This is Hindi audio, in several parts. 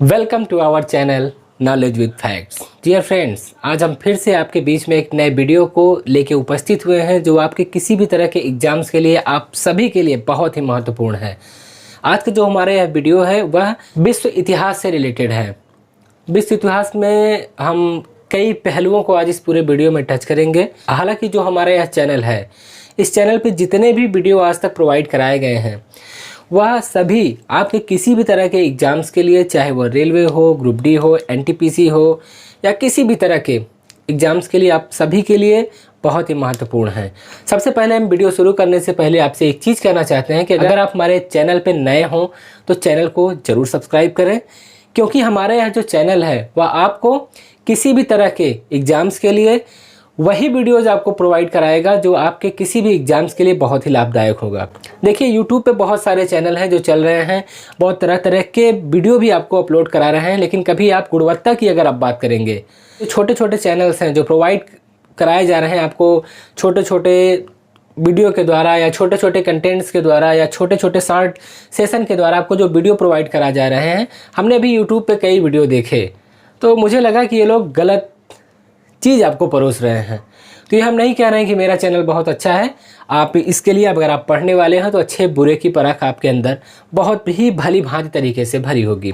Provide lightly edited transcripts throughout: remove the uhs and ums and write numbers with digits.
Welcome to our channel knowledge with facts. Dear friends, आज हम फिर से आपके बीच में एक नए वीडियो को लेके उपस्थित हुए हैं जो आपके किसी भी तरह के एग्जाम्स के लिए आप सभी के लिए बहुत ही महत्वपूर्ण है। आज का जो हमारे यह वीडियो है वह विश्व इतिहास से रिलेटेड है। विश्व इतिहास में हम कई पहलुओं को आज इस पूरे वीडियो में टच करेंगे। हालांकि जो हमारा यह चैनल है, इस चैनल पे जितने भी वीडियो आज तक प्रोवाइड कराए गए हैं वह सभी आपके किसी भी तरह के एग्ज़ाम्स के लिए, चाहे वह रेलवे हो, ग्रुप डी हो, एनटीपीसी हो या किसी भी तरह के एग्ज़ाम्स के लिए, आप सभी के लिए बहुत ही महत्वपूर्ण है। सबसे पहले हम वीडियो शुरू करने से पहले आपसे एक चीज़ कहना चाहते हैं कि अगर आप हमारे चैनल पे नए हों तो चैनल को ज़रूर सब्सक्राइब करें, क्योंकि हमारे यहाँ जो चैनल है वह आपको किसी भी तरह के एग्ज़ाम्स के लिए वही वीडियोज़ आपको प्रोवाइड कराएगा जो आपके किसी भी एग्ज़ाम्स के लिए बहुत ही लाभदायक होगा। देखिए, यूट्यूब पे बहुत सारे चैनल हैं जो चल रहे हैं, बहुत तरह तरह के वीडियो भी आपको अपलोड करा रहे हैं, लेकिन कभी आप गुणवत्ता की अगर आप बात करेंगे तो छोटे छोटे चैनल्स हैं जो प्रोवाइड कराए जा रहे हैं आपको छोटे छोटे वीडियो के द्वारा या छोटे छोटे कंटेंट्स के द्वारा या छोटे छोटे शॉर्ट सेशन के द्वारा आपको जो वीडियो प्रोवाइड करा जा रहे हैं। हमने भी यूट्यूब पे कई वीडियो देखे तो मुझे लगा कि ये लोग गलत चीज़ आपको परोस रहे हैं। तो ये हम नहीं कह रहे हैं कि मेरा चैनल बहुत अच्छा है। आप इसके लिए अगर आप पढ़ने वाले हैं तो अच्छे बुरे की परख आपके अंदर बहुत ही भली भांति तरीके से भरी होगी।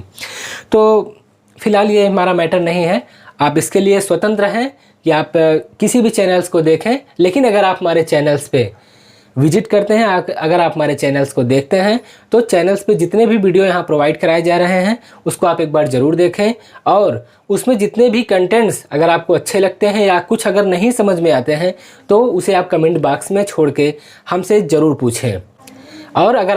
तो फिलहाल ये हमारा मैटर नहीं है, आप इसके लिए स्वतंत्र हैं कि आप किसी भी चैनल्स को देखें। लेकिन अगर आप हमारे चैनल्स पे विजिट करते हैं, अगर आप हमारे चैनल्स को देखते हैं तो चैनल्स पे जितने भी वीडियो यहाँ प्रोवाइड कराए जा रहे हैं उसको आप एक बार ज़रूर देखें, और उसमें जितने भी कंटेंट्स अगर आपको अच्छे लगते हैं या कुछ अगर नहीं समझ में आते हैं तो उसे आप कमेंट बॉक्स में छोड़ के हमसे ज़रूर पूछें। और अगर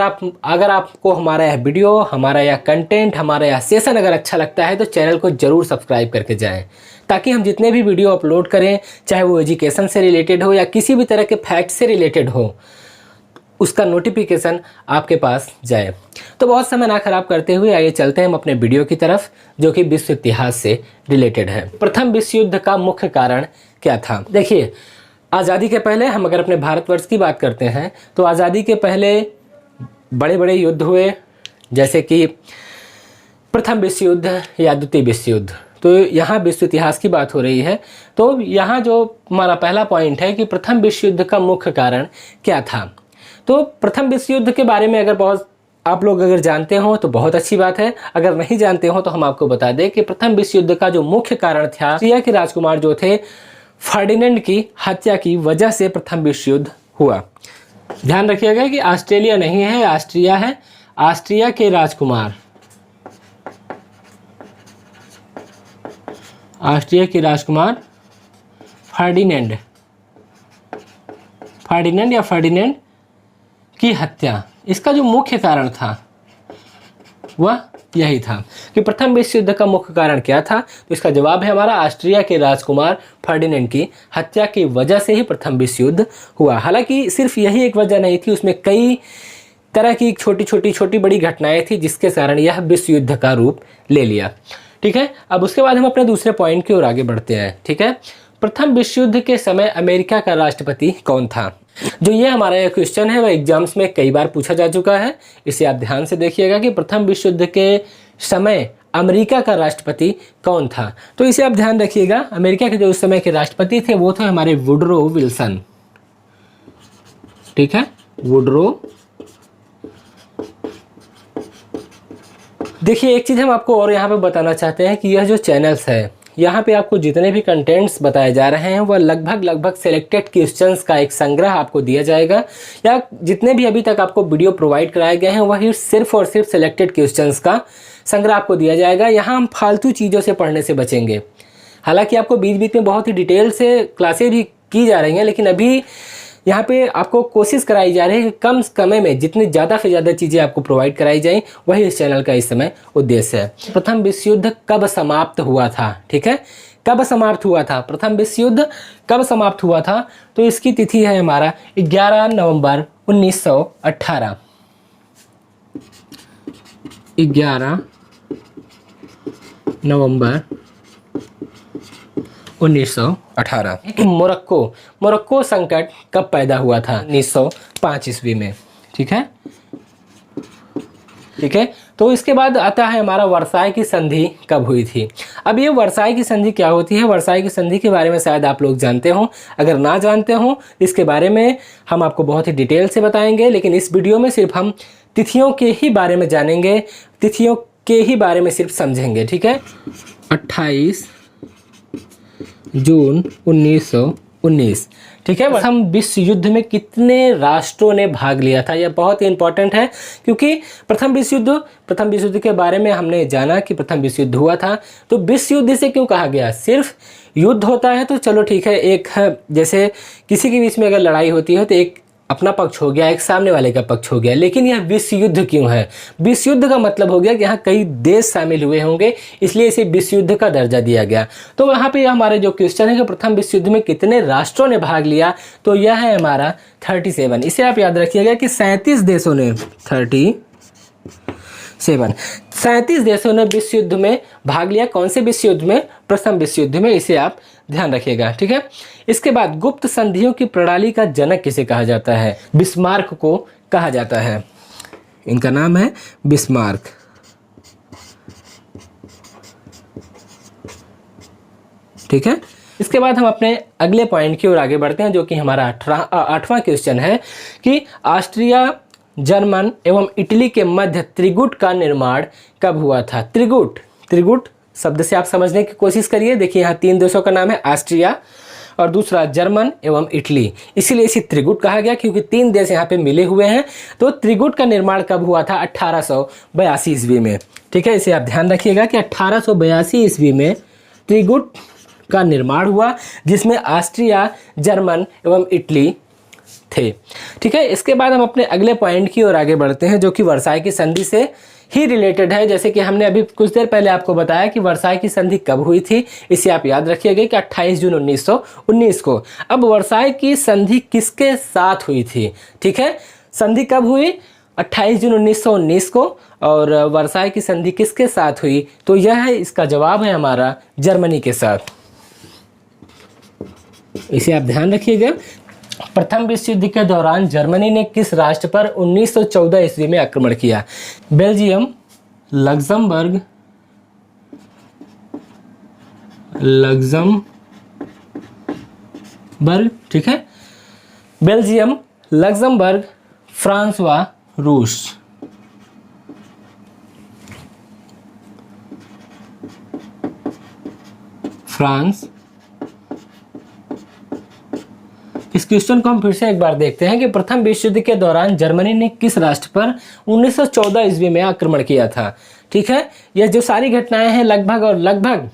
आपको हमारा यह वीडियो, हमारा यह कंटेंट, हमारा यह सेशन अगर अच्छा लगता है तो चैनल को ज़रूर सब्सक्राइब करके जाएं, ताकि हम जितने भी वीडियो अपलोड करें, चाहे वो एजुकेशन से रिलेटेड हो या किसी भी तरह के फैक्ट से रिलेटेड हो, उसका नोटिफिकेशन आपके पास जाए। तो बहुत समय ना खराब करते हुए आइए चलते हैं हम अपने वीडियो की तरफ, जो कि विश्व इतिहास से रिलेटेड है। प्रथम विश्व युद्ध का मुख्य कारण क्या था? देखिए, आज़ादी के पहले हम अगर अपने भारतवर्ष की बात करते हैं तो आज़ादी के पहले बड़े बड़े युद्ध हुए, जैसे कि प्रथम विश्व युद्ध या द्वितीय विश्व युद्ध। तो यहाँ विश्व इतिहास की बात हो रही है। तो यहाँ जो हमारा पहला पॉइंट है कि प्रथम विश्व युद्ध का मुख्य कारण क्या था। तो प्रथम विश्व युद्ध के बारे में अगर आप लोग अगर जानते हो तो बहुत अच्छी बात है, अगर नहीं जानते हो तो हम आपको बता दें कि प्रथम विश्व युद्ध का जो मुख्य कारण था, ऑस्ट्रिया के राजकुमार जो थे फर्डिनेंड की हत्या की वजह से प्रथम विश्व युद्ध हुआ। ध्यान रखिएगा कि ऑस्ट्रेलिया नहीं है, ऑस्ट्रिया है। ऑस्ट्रिया के राजकुमार, ऑस्ट्रिया के राजकुमार फर्डिनेंड की हत्या, इसका जो मुख्य कारण था वह यही था कि प्रथम विश्व युद्ध का मुख्य कारण क्या था। तो इसका जवाब है हमारा ऑस्ट्रिया के राजकुमार फर्डिनेंड की हत्या की वजह से ही प्रथम विश्व युद्ध हुआ। हालांकि सिर्फ यही एक वजह नहीं थी, उसमें कई तरह की छोटी बड़ी घटनाएं थी जिसके कारण यह विश्व युद्ध का रूप ले लिया। ठीक है, अब उसके बाद हम अपने दूसरे पॉइंट की ओर आगे बढ़ते हैं। ठीक है, प्रथम विश्व युद्ध के समय अमेरिका का राष्ट्रपति कौन था? जो ये हमारा यह क्वेश्चन है वह एग्जाम्स में कई बार पूछा जा चुका है, इसे आप ध्यान से देखिएगा कि प्रथम विश्व युद्ध के समय अमेरिका का राष्ट्रपति कौन था। तो इसे आप ध्यान रखिएगा, अमेरिका के जो उस समय के राष्ट्रपति थे वो थे हमारे वुडरो विल्सन। ठीक है, वुडरो। देखिए, एक चीज़ हम आपको और यहाँ पे बताना चाहते हैं कि यह जो चैनल्स है, यहाँ पे आपको जितने भी कंटेंट्स बताए जा रहे हैं वह लगभग सिलेक्टेड क्वेश्चंस का एक संग्रह आपको दिया जाएगा, या जितने भी अभी तक आपको वीडियो प्रोवाइड कराए गए हैं वही सिर्फ और सिर्फ सिलेक्टेड क्वेश्चंस का संग्रह आपको दिया जाएगा। यहाँ हम फालतू चीज़ों से पढ़ने से बचेंगे। हालांकि आपको बीच बीच में बहुत ही डिटेल से क्लासेज भी की जा रही हैं, लेकिन अभी यहाँ पे आपको कोशिश कराई जा रही है कि कम समय में जितनी ज़्यादा से ज़्यादा चीज़ें आपको प्रोवाइड कराई जाएं, वही इस चैनल का इस समय उद्देश्य है। प्रथम विश्व युद्ध कब समाप्त हुआ था? ठीक है, कब समाप्त हुआ था? प्रथम विश्व युद्ध कब समाप्त हुआ था? तो इसकी तिथि है हमारा 11 नवंबर 1918। 11 नवंबर 1918। मोरक्को संकट कब पैदा हुआ था? 1905 ईस्वी में। ठीक है, तो इसके बाद आता है हमारा वर्साई की संधि कब हुई थी। अब ये वर्साई की संधि क्या होती है, वर्साई की संधि के बारे में शायद आप लोग जानते हो, अगर ना जानते हो इसके बारे में हम आपको बहुत ही डिटेल से बताएंगे, लेकिन इस वीडियो में सिर्फ हम तिथियों के ही बारे में जानेंगे, तिथियों के ही बारे में सिर्फ समझेंगे, ठीक है। 28 जून 1919, ठीक है। प्रथम विश्व युद्ध में कितने राष्ट्रों ने भाग लिया था, यह बहुत ही इंपॉर्टेंट है, क्योंकि प्रथम विश्व युद्ध के बारे में हमने जाना कि प्रथम विश्व युद्ध हुआ था। तो विश्व युद्ध से क्यों कहा गया, सिर्फ युद्ध होता है तो चलो ठीक है, एक जैसे किसी के बीच में अगर लड़ाई होती है तो एक अपना पक्ष हो गया, एक सामने वाले का पक्ष हो गया, लेकिन यह विश्व युद्ध क्यों है। विश्व युद्ध का मतलब हो गया कि यहाँ कई देश शामिल हुए होंगे, इसलिए इसे विश्व युद्ध का दर्जा दिया गया। तो यहाँ पे हमारे जो क्वेश्चन है कि प्रथम विश्व युद्ध में कितने राष्ट्रों ने भाग लिया, तो यह है हमारा 37। इसे आप याद रखिएगा कि 37 देशों ने 37 देशों ने विश्व युद्ध में भाग लिया। कौन से विश्व युद्ध में, प्रथम विश्व युद्ध में, इसे आप ध्यान रखिएगा, ठीक है। इसके बाद गुप्त संधियों की प्रणाली का जनक किसे कहा जाता है, बिस्मार्क को कहा जाता है, इनका नाम है बिस्मार्क, ठीक है। इसके बाद हम अपने अगले पॉइंट की ओर आगे बढ़ते हैं, जो कि हमारा 8वां क्वेश्चन है कि ऑस्ट्रिया, जर्मन एवं इटली के मध्य त्रिगुट का निर्माण कब हुआ था। त्रिगुट शब्द से आप समझने की कोशिश करिए। देखिए यहाँ 3 देशों का नाम है, ऑस्ट्रिया और दूसरा जर्मन एवं इटली, इसीलिए इसे त्रिगुट कहा गया क्योंकि 3 देश यहाँ पे मिले हुए हैं। तो त्रिगुट का निर्माण कब हुआ था, 1882 ईस्वी में, ठीक है। इसे आप ध्यान रखिएगा कि 1882 ईस्वी में त्रिगुट का निर्माण हुआ, जिसमें ऑस्ट्रिया, जर्मन एवं इटली थे, ठीक है। इसके बाद हम अपने अगले पॉइंट की ओर आगे बढ़ते हैं, जो कि वर्साई की संधि से ही रिलेटेड है। जैसे कि हमने अभी कुछ देर पहले आपको बताया कि वर्साई की संधि कब हुई थी, इसे आप याद रखिएगा कि 28 जून 1919 को। अब वर्साई की संधि किसके साथ हुई थी, ठीक है। संधि कब हुई, 28 जून 1919 को, और वर्साई की संधि किसके साथ हुई, तो यह है, इसका जवाब है हमारा जर्मनी के साथ। इसे आप ध्यान रखिएगा। प्रथम विश्व युद्ध के दौरान जर्मनी ने किस राष्ट्र पर 1914 ईस्वी में आक्रमण किया। बेल्जियम, लग्जमबर्ग, ठीक है। बेल्जियम, लग्जमबर्ग, फ्रांस व रूस। फ्रांस। इस क्वेश्चन को हम फिर से एक बार देखते हैं कि प्रथम विश्व युद्ध के दौरान जर्मनी ने किस राष्ट्र पर 1914 ईस्वी में आक्रमण किया था, ठीक है। यह जो सारी घटनाएं हैं लगभग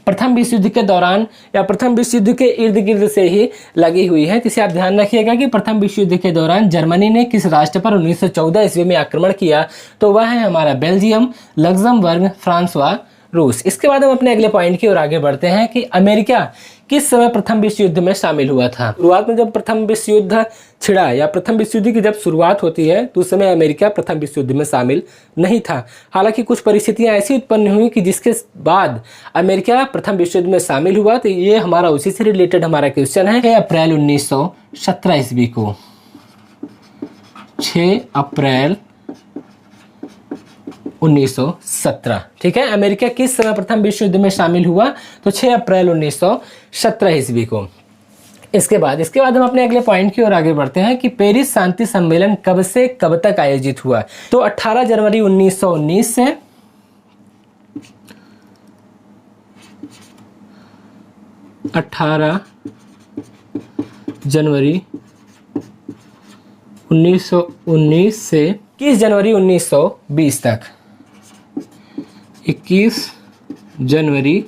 प्रथम विश्व युद्ध के दौरान या प्रथम विश्व युद्ध के इर्द गिर्द से ही लगी हुई है। इसे आप ध्यान रखिएगा कि प्रथम विश्व युद्ध के दौरान जर्मनी ने किस राष्ट्र पर 1914 ईस्वी में आक्रमण किया, तो वह है हमारा बेल्जियम, लग्जमबर्ग, फ्रांस व रूस। इसके बाद हम अपने अगले पॉइंट की ओर आगे बढ़ते हैं कि अमेरिका किस समय प्रथम विश्व युद्ध में शामिल हुआ था। शुरुआत में जब प्रथम विश्व युद्ध छिड़ा या प्रथम विश्व युद्ध की जब शुरुआत होती है तो उस समय अमेरिका प्रथम विश्व युद्ध में शामिल नहीं था। हालांकि कुछ परिस्थितियां ऐसी उत्पन्न हुई कि जिसके बाद अमेरिका प्रथम विश्व युद्ध में शामिल हुआ। तो ये हमारा उसी से रिलेटेड हमारा क्वेश्चन है। 6 अप्रैल 1917 ईस्वी को, 6 अप्रैल 1917, ठीक है। अमेरिका किस समय प्रथम विश्व युद्ध में शामिल हुआ, तो 6 अप्रैल 1917 ईस्वी को। इसके बाद हम अपने अगले पॉइंट की ओर आगे बढ़ते हैं कि पेरिस शांति सम्मेलन कब से कब तक आयोजित हुआ। तो 18 जनवरी 1919 से 18 जनवरी 1919 से 21 जनवरी 1920 तक। 21 जनवरी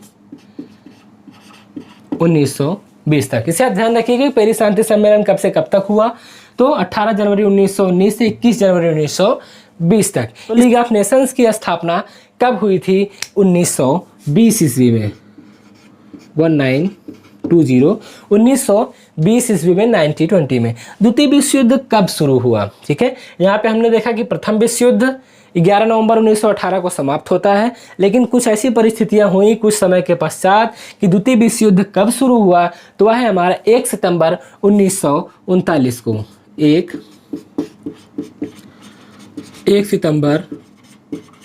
1920 तक। इसे आप ध्यान रखिएगा। पेरिस शांति सम्मेलन कब से कब तक हुआ, तो 18 जनवरी 1919 से 21 जनवरी 1920 तक। तो लीग ऑफ नेशंस की स्थापना कब हुई थी, 1920 ईस्वी में, 1920 ईस्वी में, 1920 में। द्वितीय विश्व युद्ध कब शुरू हुआ, ठीक है। यहाँ पे हमने देखा कि प्रथम विश्व युद्ध 11 नवंबर 1918 को समाप्त होता है, लेकिन कुछ ऐसी परिस्थितियां हुई कुछ समय के पश्चात कि द्वितीय विश्व युद्ध कब शुरू हुआ, तो वह है हमारा 1 सितंबर 1939 को। 1 सितंबर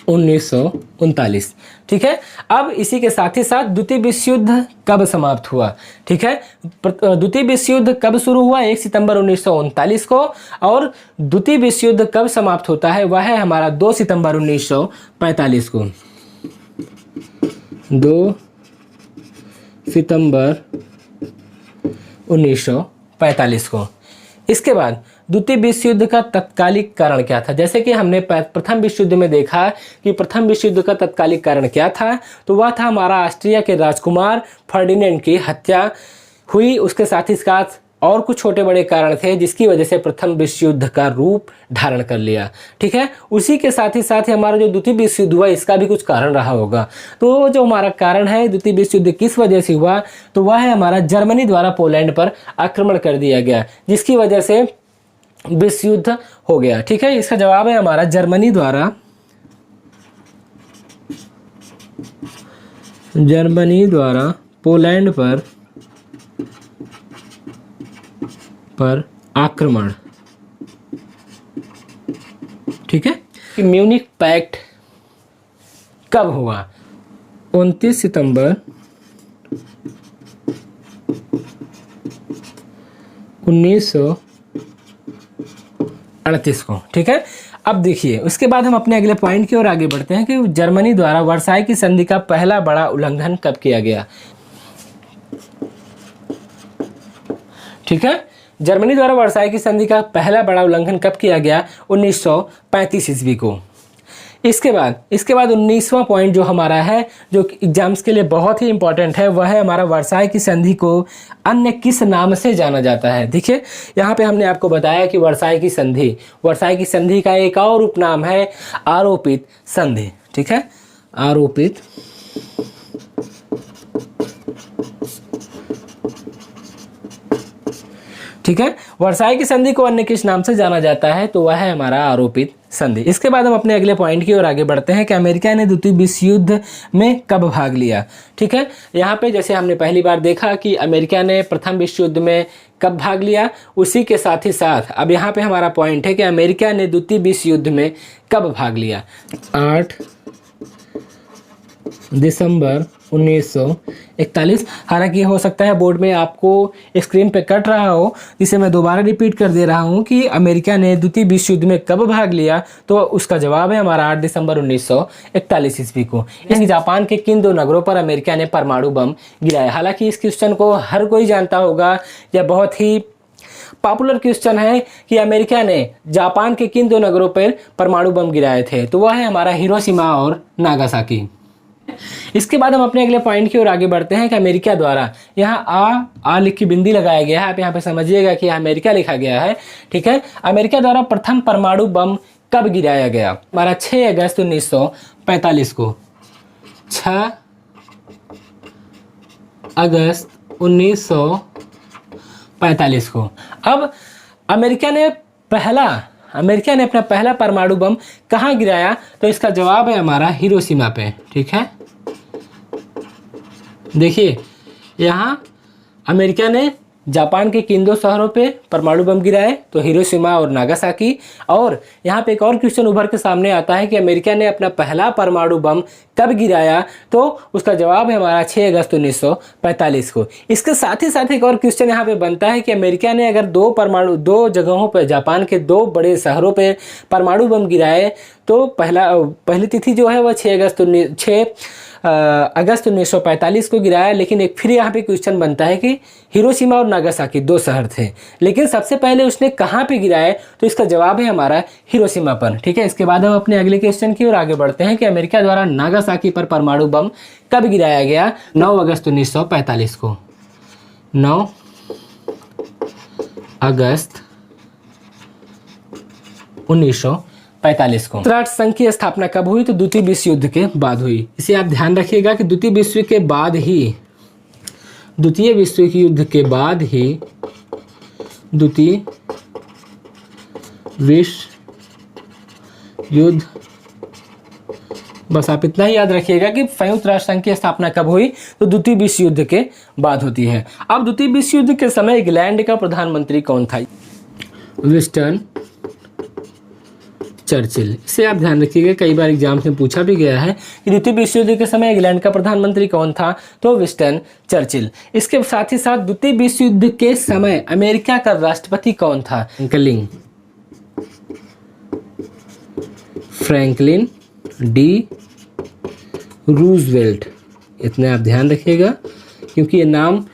1939। ठीक है। अब इसी के साथ ही साथ द्वितीय विश्व युद्ध कब समाप्त हुआ? ठीक है, द्वितीय विश्व युद्ध कब शुरू हुआ? 1 सितंबर 1939 को। और द्वितीय विश्व युद्ध कब समाप्त होता है? वह है हमारा 2 सितंबर 1945 को। 2 सितंबर 1945 को। इसके बाद द्वितीय विश्व युद्ध का तत्कालिक कारण क्या था? जैसे कि हमने प्रथम विश्व युद्ध में देखा कि प्रथम विश्व युद्ध का तत्कालिक कारण क्या था, तो वह था हमारा ऑस्ट्रिया के राजकुमार फर्डिनेंड की हत्या हुई। उसके साथ ही साथ और कुछ छोटे बड़े कारण थे जिसकी वजह से प्रथम विश्व युद्ध का रूप धारण कर लिया। ठीक है, उसी के साथ ही हमारा जो द्वितीय विश्व युद्ध हुआ इसका भी कुछ कारण रहा होगा। तो जो हमारा कारण है द्वितीय विश्व युद्ध किस वजह से हुआ, तो वह है हमारा जर्मनी द्वारा पोलैंड पर आक्रमण कर दिया गया, जिसकी वजह से विश्व युद्ध हो गया। ठीक है, इसका जवाब है हमारा जर्मनी द्वारा पोलैंड पर आक्रमण। ठीक है, कि म्यूनिख पैक्ट कब हुआ? 29 सितंबर 1938 को। ठीक है, अब देखिए उसके बाद हम अपने अगले पॉइंट की ओर आगे बढ़ते हैं कि जर्मनी द्वारा वर्साई की संधि का पहला बड़ा उल्लंघन कब किया गया? ठीक है, जर्मनी द्वारा वर्साई की संधि का पहला बड़ा उल्लंघन कब किया गया? 1935 ईस्वी को। इसके बाद 19वां पॉइंट जो हमारा है, जो एग्जाम्स के लिए बहुत ही इंपॉर्टेंट है, वह है हमारा वर्साई की संधि को अन्य किस नाम से जाना जाता है? देखिए यहाँ पे हमने आपको बताया कि वर्साई की संधि का एक और उपनाम है आरोपित संधि। ठीक है, आरोपित ठीक है, वर्साई की संधि को अन्य किस नाम से जाना जाता है? तो वह है हमारा आरोपित संधि। इसके बाद हम अपने अगले पॉइंट की ओर आगे बढ़ते हैं कि अमेरिका ने द्वितीय विश्व युद्ध में कब भाग लिया। ठीक है, यहाँ पे जैसे हमने पहली बार देखा कि अमेरिका ने प्रथम विश्व युद्ध में कब भाग लिया, उसी के साथ ही साथ अब यहाँ पे हमारा पॉइंट है कि अमेरिका ने द्वितीय विश्व युद्ध में कब भाग लिया। 8 दिसंबर 1941। हालांकि हो सकता है बोर्ड में आपको स्क्रीन पे कट रहा हो, जिसे मैं दोबारा रिपीट कर दे रहा हूं कि अमेरिका ने द्वितीय विश्व युद्ध में कब भाग लिया, तो उसका जवाब है हमारा 8 दिसंबर 1941 ईस्वी को। जापान के किन 2 नगरों पर अमेरिका ने परमाणु बम गिराया? हालांकि इस क्वेश्चन को हर कोई जानता होगा, यह बहुत ही पॉपुलर क्वेश्चन है कि अमेरिका ने जापान के किन 2 नगरों पर परमाणु बम गिराए थे, तो वह है हमारा हिरोशिमा और नागासाकी। इसके बाद हम अपने अगले पॉइंट की ओर आगे बढ़ते हैं कि अमेरिका द्वारा, यहाँ आ लिख की बिंदी लगाया गया है, आप यहाँ पे समझिएगा कि अमेरिका लिखा गया है। ठीक है, अमेरिका द्वारा प्रथम परमाणु बम कब गिराया गया? हमारा 6 अगस्त 1945 को। 6 अगस्त 1945 को। अब अमेरिका ने अपना पहला परमाणु बम कहाँ गिराया? तो इसका जवाब है हमारा हिरोशिमा पे। ठीक है, देखिए यहाँ अमेरिका ने जापान के किन 2 शहरों पे परमाणु बम गिराए, तो हिरोशिमा और नागासाकी। और यहाँ पे एक और क्वेश्चन उभर के सामने आता है कि अमेरिका ने अपना पहला परमाणु बम कब गिराया, तो उसका जवाब है हमारा 6 अगस्त 1945 को। इसके साथ ही एक और क्वेश्चन यहाँ पे बनता है कि अमेरिका ने अगर 2 जगहों पर, जापान के 2 बड़े शहरों पे परमाणु बम गिराए, तो पहली तिथि जो है वह 6 अगस्त 1945 को गिराया। लेकिन एक फिर यहाँ पे क्वेश्चन बनता है कि हिरोशिमा और नागासाकी 2 शहर थे, लेकिन सबसे पहले उसने कहाँ पे गिराए, तो इसका जवाब है हमारा हिरोशिमा पर। ठीक है, इसके बाद हम अपने अगले क्वेश्चन की ओर आगे बढ़ते हैं कि अमेरिका द्वारा नागासाकी पर परमाणु बम कब गिराया गया? 9 अगस्त 1945 को। 9 अगस्त 1945 को। राष्ट्र संघ की स्थापना कब हुई? तो द्वितीय विश्व युद्ध के बाद हुई। इसे आप ध्यान रखिएगा कि द्वितीय विश्व युद्ध के बाद ही द्वितीय विश्व युद्ध, बस आप इतना ही याद रखिएगा कि संयुक्त राष्ट्र संघ की स्थापना कब हुई, तो द्वितीय विश्व युद्ध के बाद होती है। अब द्वितीय विश्व युद्ध के समय इंग्लैंड का प्रधानमंत्री कौन था? Winston Churchill. इसे आप ध्यान रखिएगा, कई बार एग्जाम्स में पूछा भी गया है कि द्वितीय विश्व युद्ध के समय इंग्लैंड का प्रधानमंत्री कौन था, तो विंस्टन चर्चिल। इसके साथ ही साथ द्वितीय विश्व युद्ध के समय अमेरिका का राष्ट्रपति कौन था, फ्रैंकलिन डी रूजवेल्ट। इतने आप ध्यान रखिएगा, क्योंकि ये नाम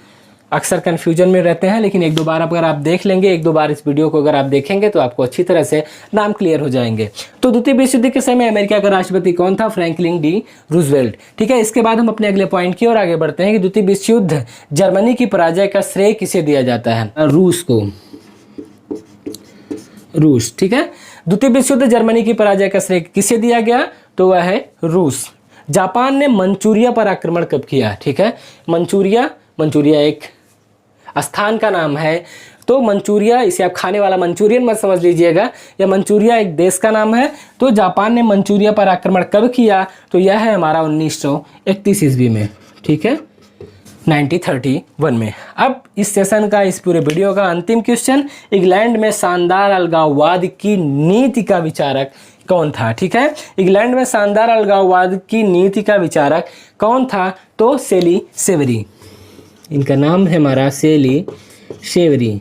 अक्सर कन्फ्यूजन में रहते हैं, लेकिन एक दो बार अगर आप देख लेंगे, एक दो बार इस वीडियो को अगर आप देखेंगे तो आपको अच्छी तरह से नाम क्लियर हो जाएंगे। तो द्वितीय विश्व युद्ध के समय अमेरिका का राष्ट्रपति कौन था, फ्रैंकलिन डी रूजवेल्ट। ठीक है, इसके बाद हम अपने अगले पॉइंट की ओर आगे बढ़ते हैं कि द्वितीय विश्व युद्ध जर्मनी की पराजय का श्रेय किसे दिया जाता है, रूस को, रूस। ठीक है, द्वितीय विश्व युद्ध जर्मनी की पराजय का श्रेय किसे दिया गया, तो वह है रूस। जापान ने मंचूरिया पर आक्रमण कब किया, ठीक है, मंचूरिया एक स्थान का नाम है, तो मंचूरिया, इसे आप खाने वाला मंचूरियन मत समझ लीजिएगा, या मंचूरिया एक देश का नाम है। तो जापान ने मंचूरिया पर आक्रमण कब किया, तो यह है हमारा 1931 ईस्वी में। ठीक है, 1931 में। अब इस सेशन का, इस पूरे वीडियो का अंतिम क्वेश्चन, इंग्लैंड में शानदार अलगाववाद की नीति का विचारक कौन था। ठीक है, इंग्लैंड में शानदार अलगाववाद की नीति का विचारक कौन था, तो सेली सेवरी। इनका नाम है हमारा सेली सेवरी।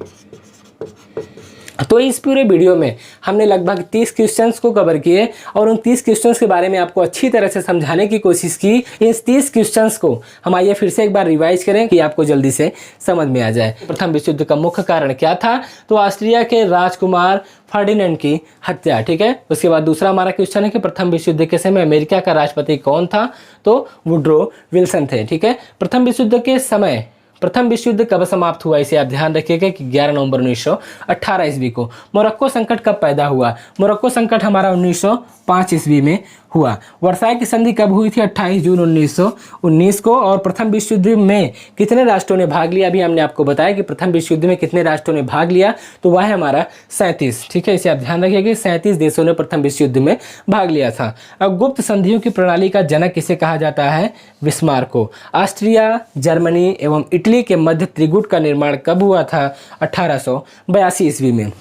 तो इस पूरे वीडियो में हमने लगभग 30 क्वेश्चंस को कवर किए और उन 30 क्वेश्चंस के बारे में आपको अच्छी तरह से समझाने की कोशिश की। इन 30 क्वेश्चंस को हम आइए फिर से एक बार रिवाइज करें कि आपको जल्दी से समझ में आ जाए। प्रथम विश्व युद्ध का मुख्य कारण क्या था, तो ऑस्ट्रिया के राजकुमार फर्डिनेंड की हत्या। ठीक है, उसके बाद दूसरा हमारा क्वेश्चन है कि प्रथम विश्व युद्ध के समय अमेरिका का राष्ट्रपति कौन था, तो वुड्रो विल्सन थे। ठीक है, प्रथम विश्व युद्ध के समय प्रथम विश्व युद्ध कब समाप्त हुआ, इसे आप ध्यान रखिएगा कि 11 नवंबर 1918 ईस्वी को। मोरक्को संकट कब पैदा हुआ, मोरक्को संकट हमारा 1905 ईस्वी में हुआ। वर्साई की संधि कब हुई थी, 28 जून 1919 को। और प्रथम विश्व युद्ध में कितने राष्ट्रों ने भाग लिया, अभी हमने आपको बताया कि प्रथम विश्व युद्ध में कितने राष्ट्रों ने भाग लिया, तो वह है हमारा 37। ठीक है, इसे आप ध्यान रखिएगा कि 37 देशों ने प्रथम विश्व युद्ध में भाग लिया था। अब गुप्त संधियों की प्रणाली का जनक किसे कहा जाता है, बिस्मार्क को। ऑस्ट्रिया, जर्मनी एवं इटली के मध्य त्रिगुट का निर्माण कब हुआ था, 1882 ईस्वी में।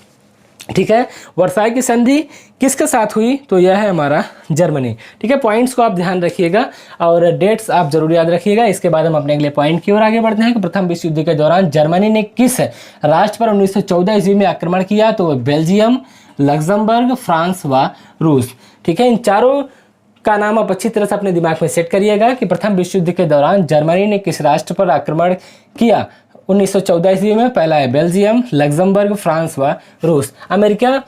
ठीक है, वर्साई की संधि किसके साथ हुई, तो यह है हमारा जर्मनी। ठीक है, पॉइंट्स को आप ध्यान रखिएगा और डेट्स आप जरूर याद रखिएगा। इसके बाद हम अपने अगले पॉइंट की ओर आगे बढ़ते हैं कि प्रथम विश्व युद्ध के दौरान जर्मनी ने किस राष्ट्र पर 1914 ईस्वी में आक्रमण किया, तो बेल्जियम, लग्जमबर्ग, फ्रांस व रूस। ठीक है, इन चारों का नाम आप अच्छी तरह से अपने दिमाग में सेट करिएगा कि प्रथम विश्व युद्ध के दौरान जर्मनी ने किस राष्ट्र पर आक्रमण किया 1914 ईस्वी में। पहला है बेल्जियम, लग्जमबर्ग, फ्रांस व रूस। अमेरिका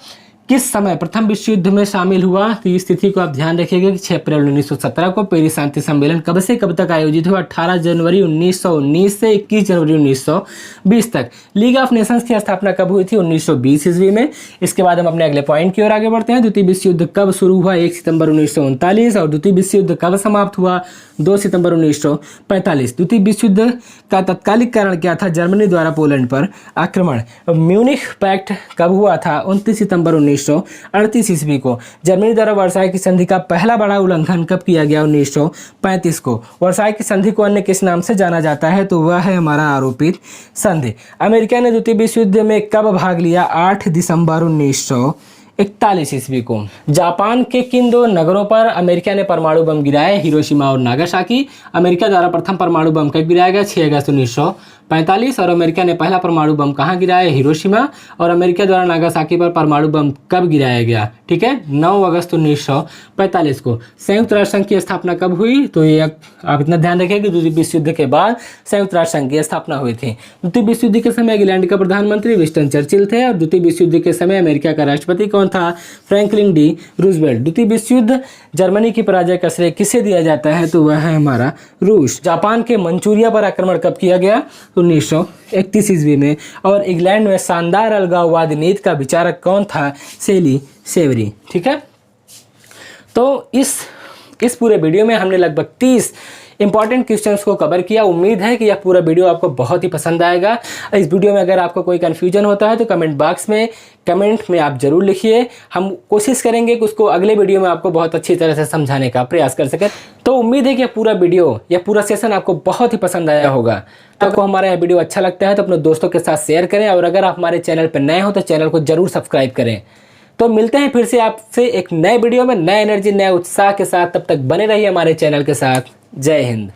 किस समय प्रथम विश्व युद्ध में शामिल हुआ, तो इस तिथि को आप ध्यान रखिएगा कि 6 अप्रैल 1917 को। पेरिस शांति सम्मेलन कब से कब तक आयोजित हुआ, 18 जनवरी 1919 से 21 जनवरी 1920 तक। लीग ऑफ नेशंस की स्थापना कब हुई थी, 1920 ईस्वी में। इसके बाद हम अपने अगले पॉइंट की ओर आगे बढ़ते हैं। द्वितीय विश्व युद्ध कब शुरू हुआ, 1 सितंबर 1939। और द्वितीय विश्व युद्ध कब समाप्त हुआ, 2 सितंबर 1945। द्वितीय विश्व युद्ध का तत्कालिक कारण क्या था, जर्मनी द्वारा पोलैंड पर आक्रमण। म्यूनिख पैक्ट कब हुआ था, 29 सितंबर 1938 ईस्वी को। जर्मनी द्वारा वर्साई की संधि का पहला बड़ा उल्लंघन कब किया गया, 1935 को। वर्साई की संधि को अन्य किस नाम से जाना जाता है, तो वह है हमारा आरोपित संधि। अमेरिका ने द्वितीय विश्व युद्ध में कब भाग लिया, 8 दिसंबर 1941 ईस्वी को। जापान के किन दो नगरों पर अमेरिका ने परमाणु बम गिराए, हिरोशिमा और नागासाकी। अमेरिका द्वारा प्रथम परमाणु बम कब गिराया गया, 6 अगस्त 1945। और अमेरिका ने पहला परमाणु बम कहाँ गिराया, हिरोशिमा। और अमेरिका द्वारा नागासाकी पर परमाणु बम कब गिराया गया, ठीक है, 9 अगस्त 1945 को। संयुक्त राष्ट्र संघ की स्थापना कब हुई, तो ये आप इतना ध्यान रखिए कि द्वितीय विश्व युद्ध के बाद संयुक्त राष्ट्र संघ की स्थापना हुई थी। द्वितीय विश्व युद्ध के समय इंग्लैंड का प्रधानमंत्री विंस्टन चर्चिल थे। और द्वितीय विश्व युद्ध के समय अमेरिका का राष्ट्रपति कौन था, फ्रैंकलिन डी रूजवेल्ट। द्वितीय विश्व युद्ध जर्मनी की पराजय का श्रेय किसे दिया जाता है, तो वह है हमारा रूस। जापान के मंचूरिया पर आक्रमण कब किया गया, 1931 ईस्वी में। और इंग्लैंड में शानदार अलगाववाद नीति का विचारक कौन था, सेली सेवरी। ठीक है, तो इस पूरे वीडियो में हमने लगभग 30 इंपॉर्टेंट क्वेश्चंस को कवर किया। उम्मीद है कि यह पूरा वीडियो आपको बहुत ही पसंद आएगा। इस वीडियो में अगर आपको कोई कन्फ्यूजन होता है तो कमेंट बॉक्स में कमेंट में आप जरूर लिखिए। हम कोशिश करेंगे कि उसको अगले वीडियो में आपको बहुत अच्छी तरह से समझाने का प्रयास कर सकें। तो उम्मीद है कि यह पूरा वीडियो, यह पूरा सेशन आपको बहुत ही पसंद आया होगा। तो आपको हमारा यह वीडियो अच्छा लगता है तो अपने दोस्तों के साथ शेयर करें। और अगर आप हमारे चैनल पर नए हो तो चैनल को जरूर सब्सक्राइब करें। तो मिलते हैं फिर से आपसे एक नए वीडियो में, नए एनर्जी, नए उत्साह के साथ। तब तक बने रहिए हमारे चैनल के साथ। जय हिंद।